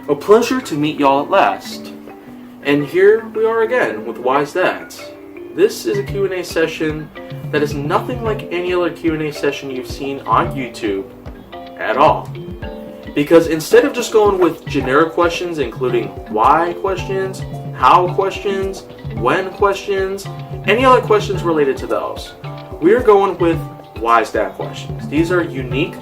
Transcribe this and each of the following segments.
A pleasure to meet y'all at last. And here we are again with Why's That? This is a Q&A session that is nothing like any other Q&A session you've seen on YouTube at all. Because instead of just going with generic questions including why questions, how questions, when questions, any other questions related to those, we are going with Why's That questions. These are unique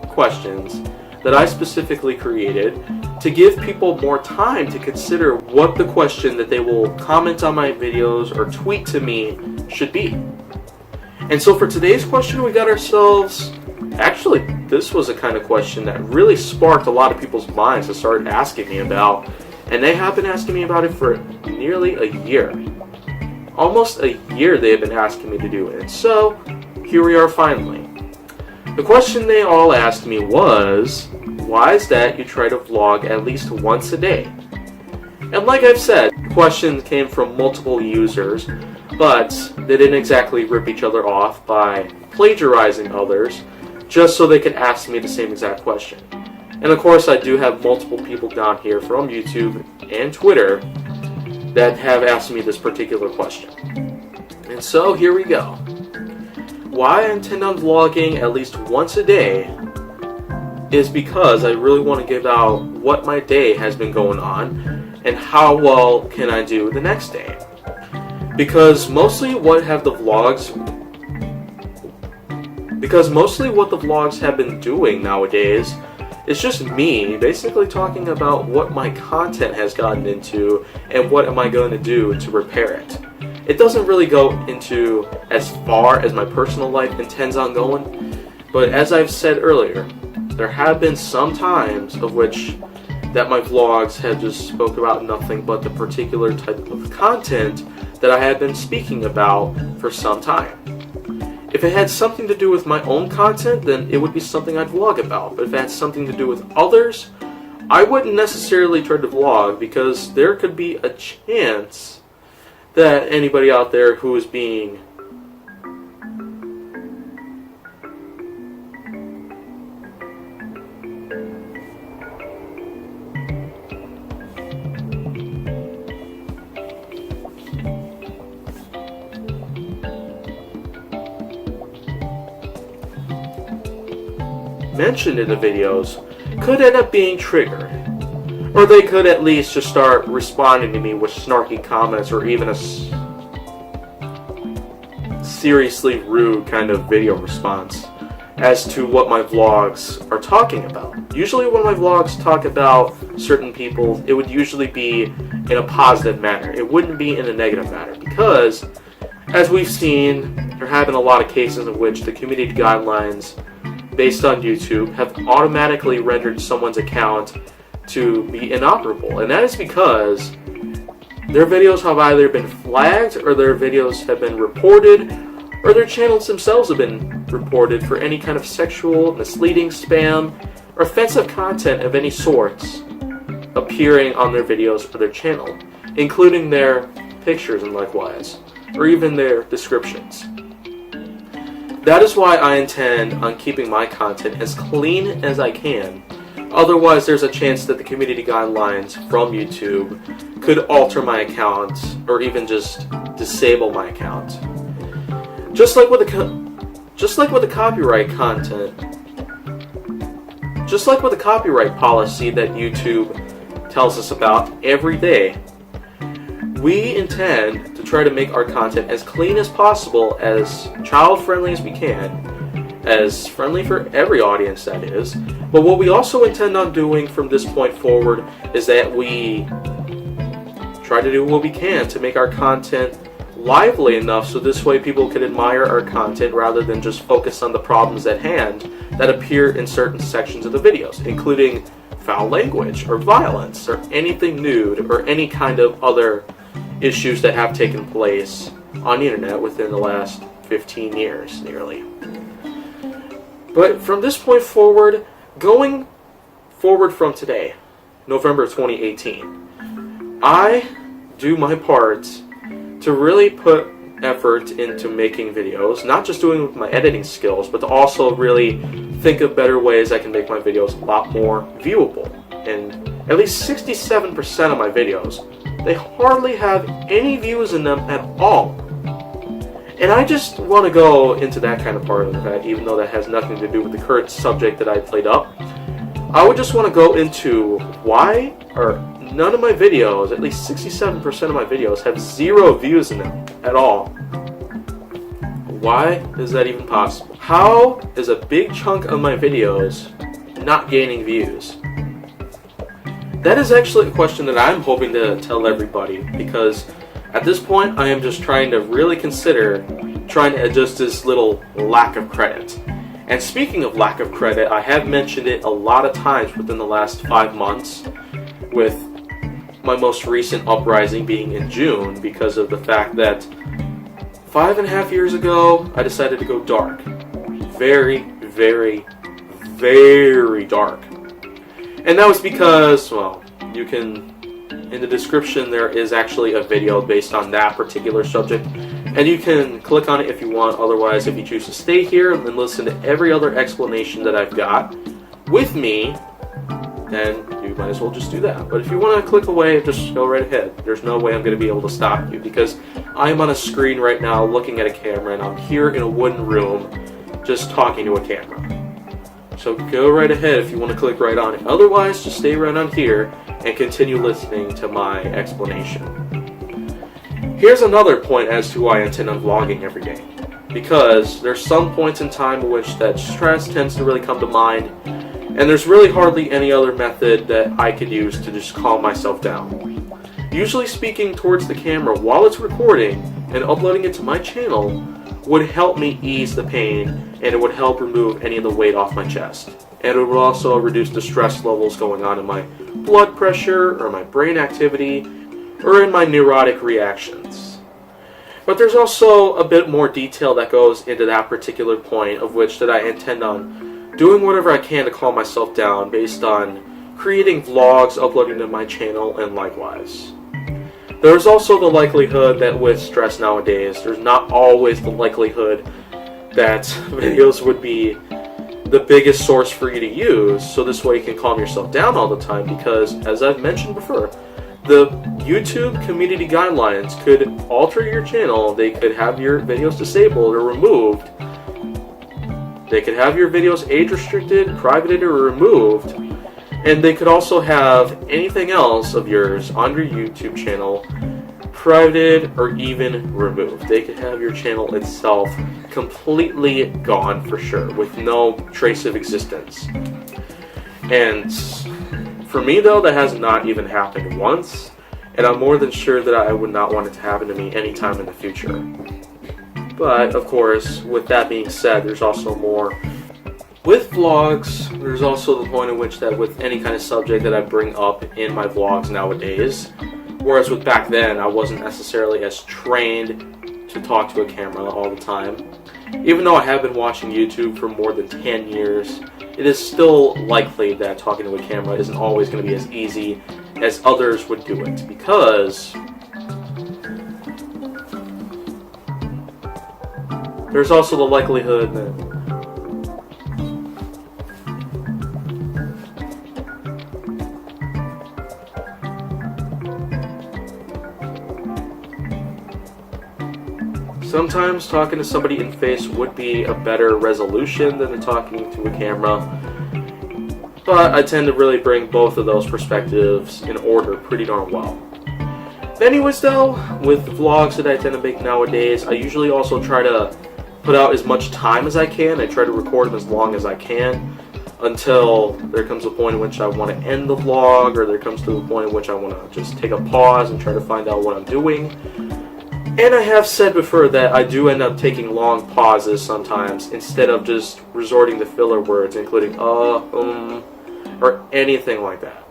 questions that I specifically created to give people more time to consider what the question that they will comment on my videos or tweet to me should be. And so for today's question, we got ourselves, actually, this was a kind of question that really sparked a lot of people's minds to start asking me about, and they have been asking me about it for nearly a year. Almost a year they have been asking me to do it, and so here we are finally. The question they all asked me was, why is that you try to vlog at least once a day? And like I've said, questions came from multiple users, but they didn't exactly rip each other off by plagiarizing others, just so they could ask me the same exact question. And of course I do have multiple people down here from YouTube and Twitter that have asked me this particular question. And so here we go. Why I intend on vlogging at least once a day is because I really want to give out what my day has been going on and how well can I do the next day. Because mostly what the vlogs have been doing nowadays is just me basically talking about what my content has gotten into and what am I going to do to repair it. It doesn't really go into as far as my personal life intends on going, but as I've said earlier, there have been some times of which that my vlogs have just spoke about nothing but the particular type of content that I had been speaking about for some time. If it had something to do with my own content, then it would be something I'd vlog about. But if it had something to do with others, I wouldn't necessarily try to vlog because there could be a chance that anybody out there who is being mentioned in the videos could end up being triggered. Or they could at least just start responding to me with snarky comments or even a seriously rude kind of video response as to what my vlogs are talking about. Usually when my vlogs talk about certain people, it would usually be in a positive manner. It wouldn't be in a negative manner because, as we've seen, there have been a lot of cases in which the community guidelines based on YouTube have automatically rendered someone's account to be inoperable, and that is because their videos have either been flagged or their videos have been reported or their channels themselves have been reported for any kind of sexual, misleading, spam, or offensive content of any sorts appearing on their videos or their channel, including their pictures and likewise, or even their descriptions. That is why I intend on keeping my content as clean as I can. Otherwise, there's a chance that the community guidelines from YouTube could alter my account or even just disable my account. Just like with the copyright policy that YouTube tells us about every day, we intend to try to make our content as clean as possible, as child-friendly as we can, as friendly for every audience that is. But what we also intend on doing from this point forward is that we try to do what we can to make our content lively enough so this way people can admire our content rather than just focus on the problems at hand that appear in certain sections of the videos, including foul language or violence or anything nude or any kind of other issues that have taken place on the internet within the last 15 years nearly. But from this point forward, going forward from today, November 2018, I do my part to really put effort into making videos, not just doing with my editing skills, but to also really think of better ways I can make my videos a lot more viewable and at least 67% of my videos, they hardly have any views in them at all. And I just want to go into that kind of part of that, even though that has nothing to do with the current subject that I played up. I would just want to go into why none of my videos, at least 67% of my videos, have 0 views in them at all. Why is that even possible? How is a big chunk of my videos not gaining views? That is actually a question that I'm hoping to tell everybody, because at this point I am just trying to really consider trying to adjust this little lack of credit. And speaking of lack of credit, I have mentioned it a lot of times within the last 5 months, with my most recent uprising being in June, because of the fact that 5.5 years ago I decided to go dark. Very, very, very dark. And that was because, well, you can, in the description there is actually a video based on that particular subject, and you can click on it if you want. Otherwise, if you choose to stay here and then listen to every other explanation that I've got with me, then you might as well just do that. But if you want to click away, just go right ahead. There's no way I'm going to be able to stop you, because I'm on a screen right now looking at a camera, and I'm here in a wooden room just talking to a camera. So go right ahead if you want to click right on it. Otherwise, just stay right on here and continue listening to my explanation. Here's another point as to why I intend on vlogging every day. Because there's some points in time in which that stress tends to really come to mind, and there's really hardly any other method that I could use to just calm myself down. Usually speaking towards the camera while it's recording and uploading it to my channel would help me ease the pain, and it would help remove any of the weight off my chest. And it would also reduce the stress levels going on in my blood pressure, or my brain activity, or in my neurotic reactions. But there's also a bit more detail that goes into that particular point, of which that I intend on doing whatever I can to calm myself down based on creating vlogs, uploading to my channel, and likewise. There's also the likelihood that with stress nowadays, there's not always the likelihood that videos would be the biggest source for you to use, so this way you can calm yourself down all the time, because, as I've mentioned before, the YouTube community guidelines could alter your channel. They could have your videos disabled or removed. They could have your videos age restricted, privated, or removed. And they could also have anything else of yours on your YouTube channel privated or even removed. They could have your channel itself completely gone for sure, with no trace of existence. And for me though, that has not even happened once, and I'm more than sure that I would not want it to happen to me anytime in the future. But of course, with that being said, there's also more. With vlogs, there's also the point in which that with any kind of subject that I bring up in my vlogs nowadays, whereas with back then, I wasn't necessarily as trained to talk to a camera all the time. Even though I have been watching YouTube for more than 10 years, it is still likely that talking to a camera isn't always going to be as easy as others would do it, because there's also the likelihood that sometimes talking to somebody in face would be a better resolution than talking to a camera, but I tend to really bring both of those perspectives in order pretty darn well. Anyways though, with the vlogs that I tend to make nowadays, I usually also try to put out as much time as I can. I try to record them as long as I can until there comes a point in which I want to end the vlog, or there comes to a point in which I want to just take a pause and try to find out what I'm doing. And I have said before that I do end up taking long pauses sometimes, instead of just resorting to filler words, including or anything like that.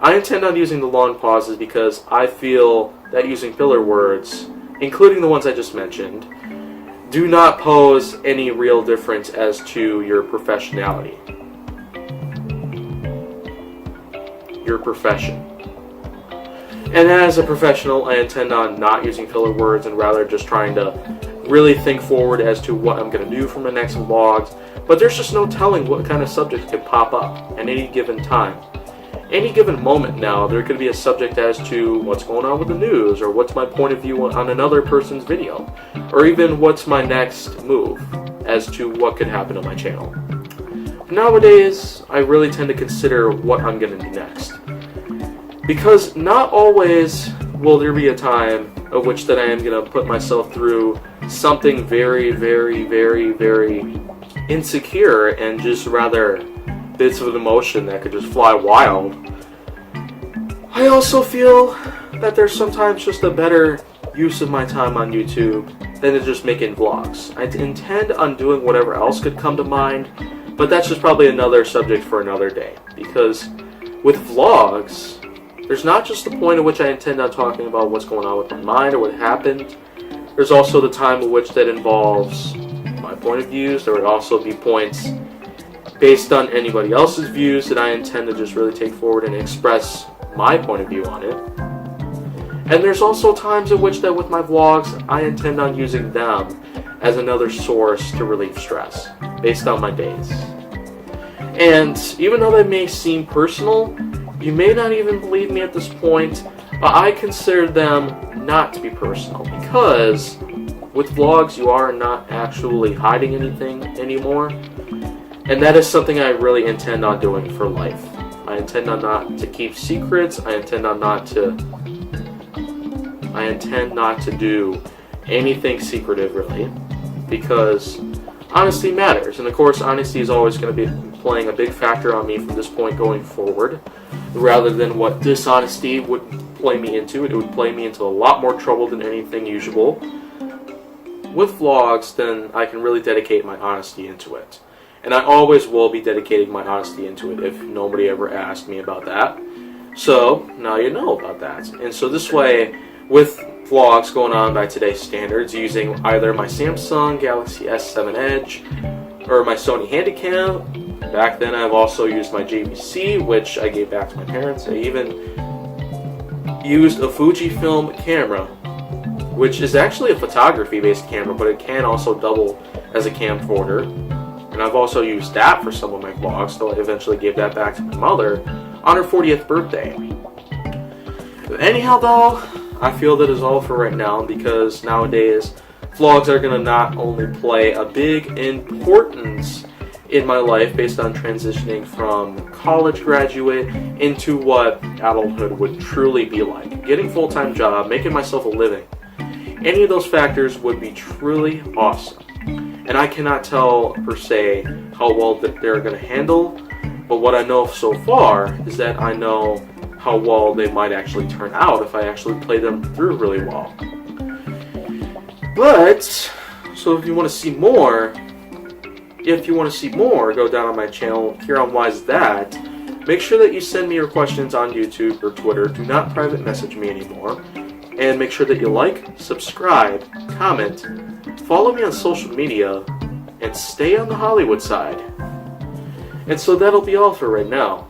I intend on using the long pauses because I feel that using filler words, including the ones I just mentioned, do not pose any real difference as to your professionality. Your profession. And as a professional, I intend on not using filler words and rather just trying to really think forward as to what I'm going to do for my next vlogs. But there's just no telling what kind of subjects could pop up at any given time. any given moment now, there could be a subject as to what's going on with the news, or what's my point of view on another person's video, or even what's my next move as to what could happen on my channel. Nowadays, I really tend to consider what I'm going to do next. Because not always will there be a time of which that I am going to put myself through something very, very, very, very insecure and just rather bits of an emotion that could just fly wild. I also feel that there's sometimes just a better use of my time on YouTube than to just making vlogs. I intend on doing whatever else could come to mind, but that's just probably another subject for another day. Because with vlogs, there's not just the point at which I intend on talking about what's going on with my mind or what happened. There's also the time at which that involves my point of views. There would also be points based on anybody else's views that I intend to just really take forward and express my point of view on it. And there's also times in which that with my vlogs, I intend on using them as another source to relieve stress based on my days. And even though that may seem personal, you may not even believe me at this point, but I consider them not to be personal, because with vlogs you are not actually hiding anything anymore, and that is something I really intend on doing for life. I intend on not to keep secrets. I intend not to do anything secretive, really, because honesty matters, and of course honesty is always going to be playing a big factor on me from this point going forward, rather than what dishonesty would play me into. It would play me into a lot more trouble than anything usual. With vlogs, then I can really dedicate my honesty into it. And I always will be dedicating my honesty into it if nobody ever asked me about that. So, now you know about that. And so this way, with vlogs going on by today's standards, using either my Samsung Galaxy S7 Edge or my Sony Handycam. Back then I've also used my JVC, which I gave back to my parents. I even used a Fujifilm camera, which is actually a photography-based camera, but it can also double as a camcorder. And I've also used that for some of my vlogs, so I eventually gave that back to my mother on her 40th birthday. Anyhow, though, I feel that is all for right now, because nowadays vlogs are going to not only play a big importance in my life based on transitioning from college graduate into what adulthood would truly be like. Getting a full-time job, making myself a living. Any of those factors would be truly awesome. And I cannot tell per se how well that they're going to handle, but what I know so far is that I know how well they might actually turn out if I actually play them through really well. But, so if you want to see more, go down on my channel here on Why Is That. Make sure that you send me your questions on YouTube or Twitter. Do not private message me anymore. And make sure that you like, subscribe, comment, follow me on social media, and stay on the Hollywood side. And so that'll be all for right now.